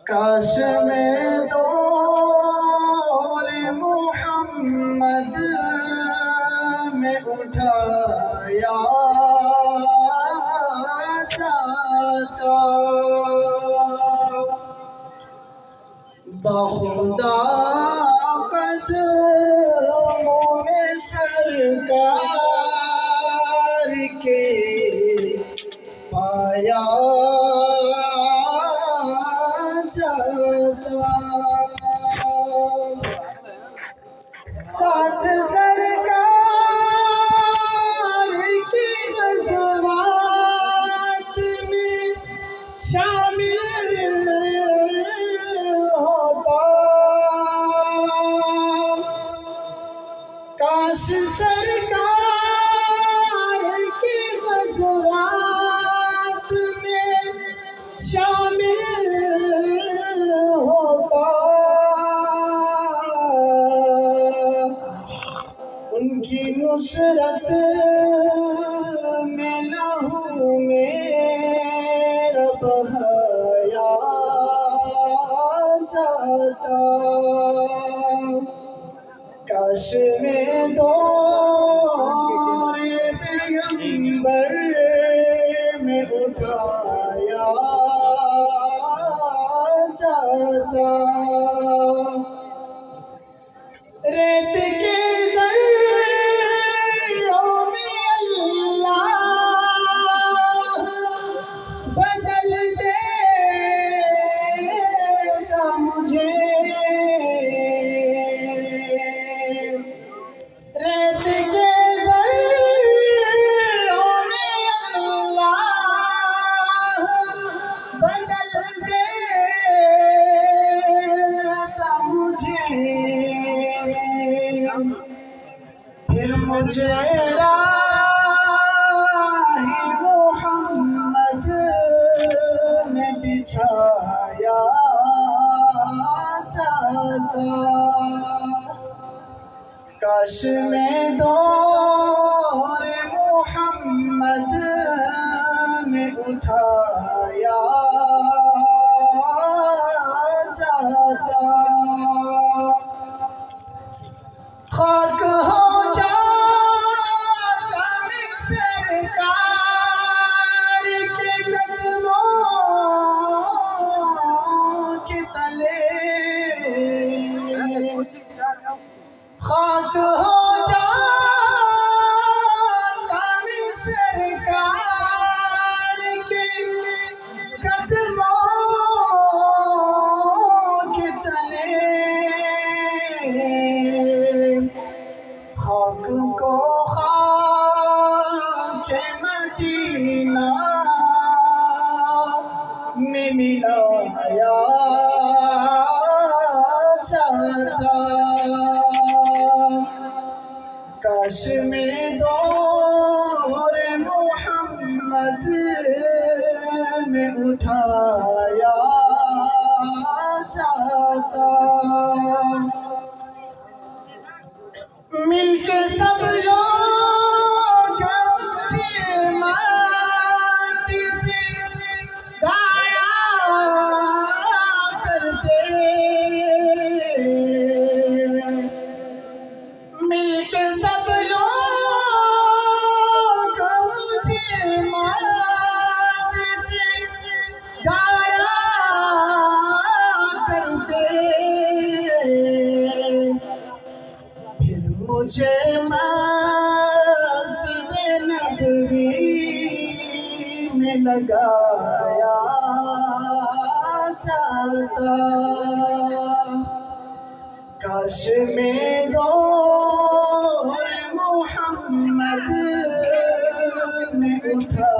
کاش میں دور محمد میں اٹھایا جاتا، بخدا قدموں میں سرکار کے پایا جاتا، ساتھ سرکار کی غزوات میں شامل ہوتا، کاش سرکار کی غزوات میں شامل ہوتا، ان کی نصرت میں لہو میرا بہایا جاتا، کاش میں دور پیغمبر میں اٹھایا جاتا، ریت کے ذروں میں اللہ بدل دیتا مجھے، ریت کے ذروں میں اللہ بدل دیتا مجھے، پھر مجھے راہ محمد میں بچھایا جاتا، کاش میں دور محمد میں اٹھایا جاتا، خاک ہو جاتا میں سرکار کے قدموں کے تلے، خاک ہو جاتا میں سرکار کے قدموں کے تلے، خاک کو خاک مدینہ میں ملایا جاتا، کاش میں دور محمد میں اٹھایا جاتا، مل کے سب لوگ مجھے ماٹی سے گاڑا کرتے، مل کے سب لوگ مجھے ماٹی سے گاڑا کرتے، پھر مجھے مسجد نبوی میں لگایا جاتا، کاش میں دور محمد میں اٹھا